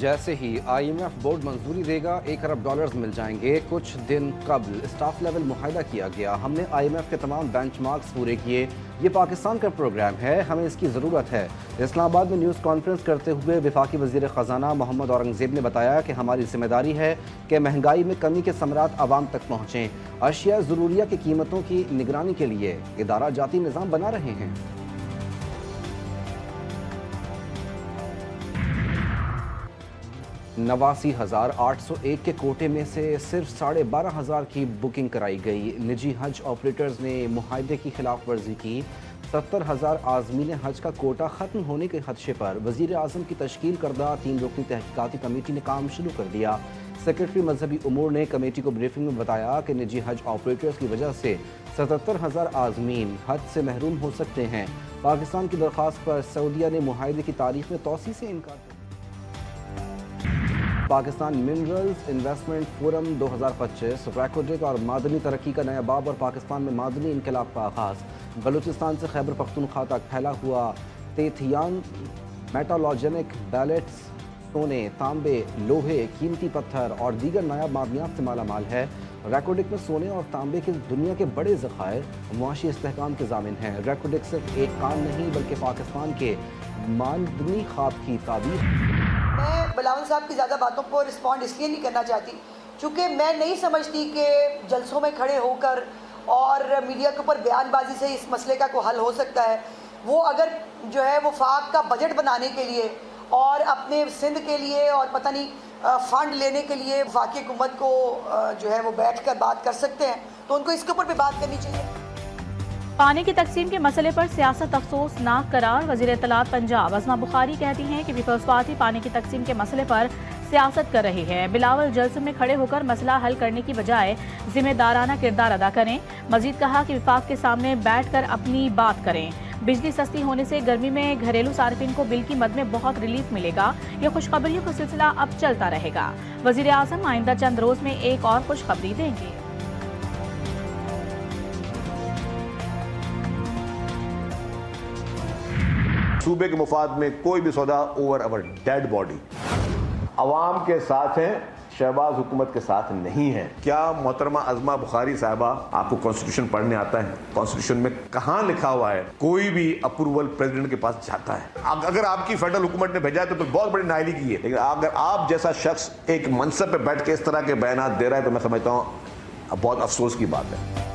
जैसे ही IMF board मंजूरी देगा $1 अरब मिल जाएंगे। कुछ दिन कबल स्टाफ लेवल मुआहदा किया गया। हमने IMF के तमाम बेंचमार्क्स पूरे किए। ये पाकिस्तान का प्रोग्राम है, हमें इसकी ज़रूरत है। इस्लामाबाद में न्यूज़ कॉन्फ्रेंस करते हुए वफाकी वज़ीर ख़जाना मोहम्मद औरंगज़ेब ने बताया कि हमारी जिम्मेदारी है कि महंगाई में कमी के समरात आवाम तक पहुँचें। अशिया ज़रूरिया की कीमतों की निगरानी के लिए इदारा जाती निज़ाम बना रहे हैं। 89,801 के कोटे में से सिर्फ 12,500 की बुकिंग कराई गई। निजी हज ऑपरेटर्स ने मुआहदे की खिलाफ वर्जी की। 70,000 आज़मीन हज का कोटा ख़त्म होने के खदशे पर वज़ीर आज़म की तश्कील करदा 3 रुकनी तहकीकाती कमेटी ने काम शुरू कर दिया। सेक्रेटरी मजहबी उमूर ने कमेटी को ब्रीफिंग में बताया कि निजी हज ऑपरेटर्स की वजह से 77,000 आज़मीन हज से महरूम हो सकते हैं। पाकिस्तान की दरख्वास्त पर सऊदीया ने मुआहदे की तारीख में तोसी से इनकार कर दिया। पाकिस्तान मिनरल्स इन्वेस्टमेंट फोरम 2025 रैकोडिक और मादनी तरक्की का नया बाब और पाकिस्तान में मादनी इनकलाब का आगाज़। बलूचिस्तान से खैबर पख्तूनख्वा तक फैला हुआ तेथियान मेटालॉजेनिक बैलेट्स सोने, तांबे, लोहे, कीमती पत्थर और दीगर नायाब मादनियात से माला माल है। रैकोडिक में सोने और तांबे के दुनिया के बड़े ज़खायर मुआशी इस्तेहकाम के ज़ामिन हैं। रैकोडिक सिर्फ एक काम नहीं बल्कि पाकिस्तान के मादनी ख्वाब की ताबीर। मैं बिलावल साहब की ज़्यादा बातों को रिस्पॉन्ड इसलिए नहीं करना चाहती क्योंकि मैं नहीं समझती कि जलसों में खड़े होकर और मीडिया के ऊपर बयानबाजी से इस मसले का कोई हल हो सकता है। वो अगर जो है वफाक का बजट बनाने के लिए और अपने सिंध के लिए और पता नहीं फ़ंड लेने के लिए वफाकी हुकूमत को जो है वो बैठ कर बात कर सकते हैं, तो उनको इसके ऊपर भी बात करनी चाहिए। पानी की तकसीम के मसले पर सियासत अफसोसनाक करार। वज़ीर इत्तलात पंजाब अज़मा बुखारी कहती हैं कि पीपल्स पार्टी पानी की तकसीम के मसले पर सियासत कर रही है। बिलावल जलसे में खड़े होकर मसला हल करने की बजाय जिम्मेदाराना किरदार अदा करें। मजीद कहा कि विफाक के सामने बैठ कर अपनी बात करें। बिजली सस्ती होने से गर्मी में घरेलू सार्फिन को बिल की मद में बहुत रिलीफ मिलेगा। यह खुशखबरियों का सिलसिला अब चलता रहेगा। वज़ीर आज़म आइंदा चंद रोज में एक और खुशखबरी देंगे। सूबे के मुफाद में कोई भी सौदा ओवर अवर डेड बॉडी। अवाम के साथ हैं, शहबाज हुकूमत के साथ नहीं है। क्या मोहतरमा अज़मा बुखारी साहबा आपको कॉन्स्टिट्यूशन पढ़ने आता है? कॉन्स्टिट्यूशन में कहाँ लिखा हुआ है कोई भी अप्रूवल प्रेसिडेंट के पास जाता है? अगर आपकी फेडरल हुकूमत ने भेजा है तो बहुत बड़ी नाइली की है, लेकिन अगर आप जैसा शख्स एक मनसब पे बैठ के इस तरह के बयान दे रहा है तो मैं समझता हूँ बहुत अफसोस की बात है।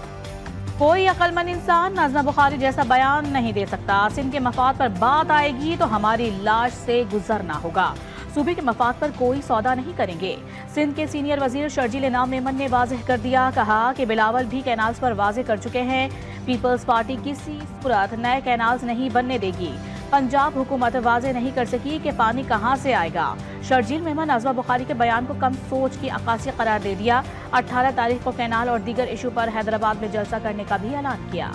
कोई अक्लमंद इंसान अज़मा बुखारी जैसा बयान नहीं दे सकता। सिंध के मफाद पर बात आएगी तो हमारी लाश से गुजरना होगा। सूबे के मफाद पर कोई सौदा नहीं करेंगे। सिंध के सीनियर वजीर शर्जील इनाम मेमन ने वाज़ेह कर दिया। कहा कि बिलावल भी कैनाल्स पर वाज़ेह कर चुके हैं। पीपल्स पार्टी किसी सूरत नए कैनाल्स नहीं बनने देगी। पंजाब हुकूमत वाज़ेह नहीं कर सकी कि पानी कहाँ से आएगा। शर्जील मेमन अज़मा बुखारी के बयान को कम सोच की अक्कासी करार दे दिया। 18 तारीख को कैनाल और दीगर इशू पर हैदराबाद में जलसा करने का भी ऐलान किया।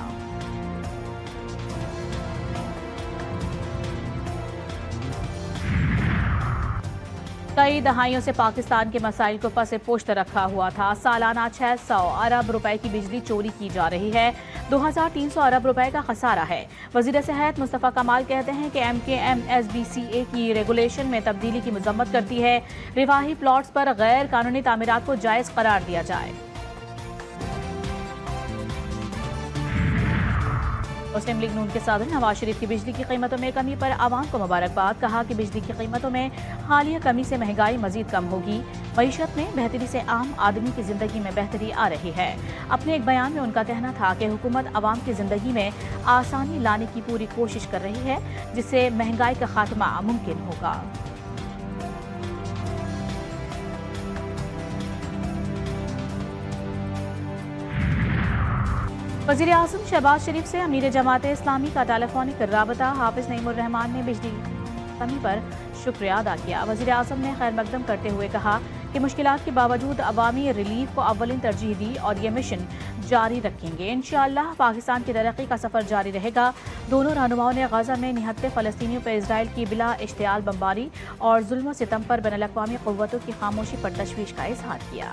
कई दहाइयों से पाकिस्तान के मसाइल को पसे पुश्त रखा हुआ था। सालाना 600 अरब रुपए की बिजली चोरी की जा रही है। 2300 अरब रुपए का खसारा है। वजीर सेहत मुस्तफ़ा कमाल कहते हैं कि MKMSBCA की रेगुलेशन में तब्दीली की मजम्मत करती है। रिवाही प्लॉट्स पर गैर कानूनी तामीरात को जायज़ करार दिया जाए। मुस्लिम लीग नून के सदर नवाज शरीफ की बिजली की कीमतों में कमी पर आवाम को मुबारकबाद। कहा कि बिजली की कीमतों में हालिया कमी से महंगाई मजीद कम होगी। मईशत में बेहतरी से आम आदमी की जिंदगी में बेहतरी आ रही है। अपने एक बयान में उनका कहना था कि हुकूमत आवाम की जिंदगी में आसानी लाने की पूरी कोशिश कर रही है, जिससे महंगाई का खात्मा मुमकिन होगा। वज़ीर आज़म शहबाज शरीफ से अमीर जमात इस्लामी का टेलीफोनिक राबता। हाफिज नईमुर रहमान ने बिजली कमी पर शुक्रिया अदा किया। वज़ीर आज़म ने खैर मकदम करते हुए कहा कि मुश्किलात के बावजूद अवामी रिलीफ को अव्वलिन तरजीह दी और ये मिशन जारी रखेंगे। इंशाअल्लाह पाकिस्तान की तरक्की का सफ़र जारी रहेगा। दोनों रहनुमाओं ने गजा में निहत्ते फ़लस्तीनियों पर इसराइल की बिला इश्तियाल बमबारी और जुल्म सितम पर बैनुल-अक़वामी क़ुव्वतों की खामोशी पर तशवीश का इज़हार किया।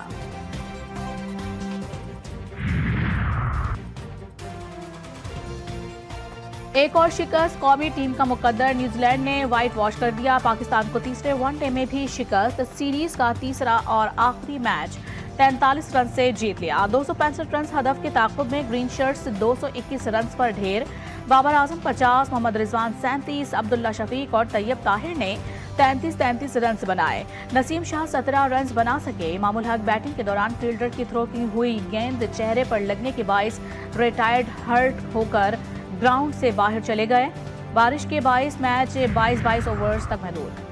एक और शिकस्त, कौमी टीम का मुकद्दर न्यूजीलैंड ने व्हाइट वॉश कर दिया। पाकिस्तान को तीसरे वनडे में भी शिकस्त। सीरीज का तीसरा और आखिरी मैच 43 रन से जीत लिया। 265 रन हदफ के ताक़ुब में ग्रीन शर्ट्स 221 रन पर ढेर। बाबर आजम 50, मोहम्मद रिजवान 37, अब्दुल्ला शफीक और तैयब ताहिर ने 33 रन बनाए। नसीम शाह 17 रन बना सके। इमामुल हक बैटिंग के दौरान फील्डर की थ्रो की हुई गेंद चेहरे पर लगने के बायस रिटायर्ड हर्ट होकर ग्राउंड से बाहर चले गए। बारिश के बायस मैच 22 ओवर्स तक महदूद।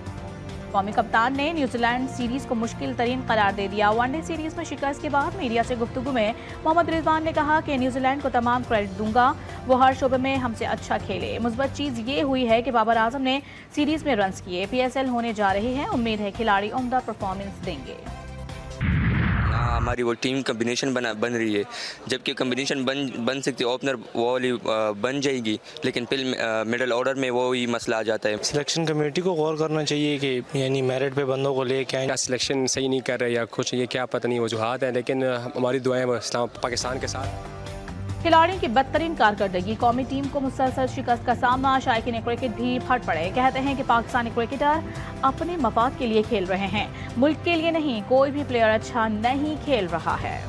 कौमी कप्तान ने न्यूजीलैंड सीरीज को मुश्किल तरीन करार दे दिया। वनडे सीरीज में शिकस्त के बाद मीडिया से गुफ्तगू में मोहम्मद रिजवान ने कहा कि न्यूजीलैंड को तमाम क्रेडिट दूंगा, वो हर शोबे में हमसे अच्छा खेले। मुस्बत चीज़ ये हुई है कि बाबर आजम ने सीरीज में रन्स किए। PSL होने जा रही है, उम्मीद है खिलाड़ी उम्दा परफॉर्मेंस देंगे। हमारी वो टीम कम्बिनेशन बन रही है, जबकि कम्बिनेशन बन सकती है, ओपनर वो वाली बन जाएगी, लेकिन फिर मिडल ऑर्डर में वो ही मसला आ जाता है। सिलेक्शन कमेटी को गौर करना चाहिए कि यानी मेरिट पे बंदों को ले क्या सिलेक्शन सही नहीं कर रहे या कुछ, ये क्या पता नहीं वजूहात है, लेकिन हमारी दुआएं इस्लाम पाकिस्तान के साथ। खिलाड़ियों की बदतरीन कारकर्दगी, कौमी टीम को मुसलसल शिकस्त का सामना। शायकीन क्रिकेट भी फट पड़े। कहते हैं कि पाकिस्तानी क्रिकेटर अपने मफाद के लिए खेल रहे हैं, मुल्क के लिए नहीं। कोई भी प्लेयर अच्छा नहीं खेल रहा है।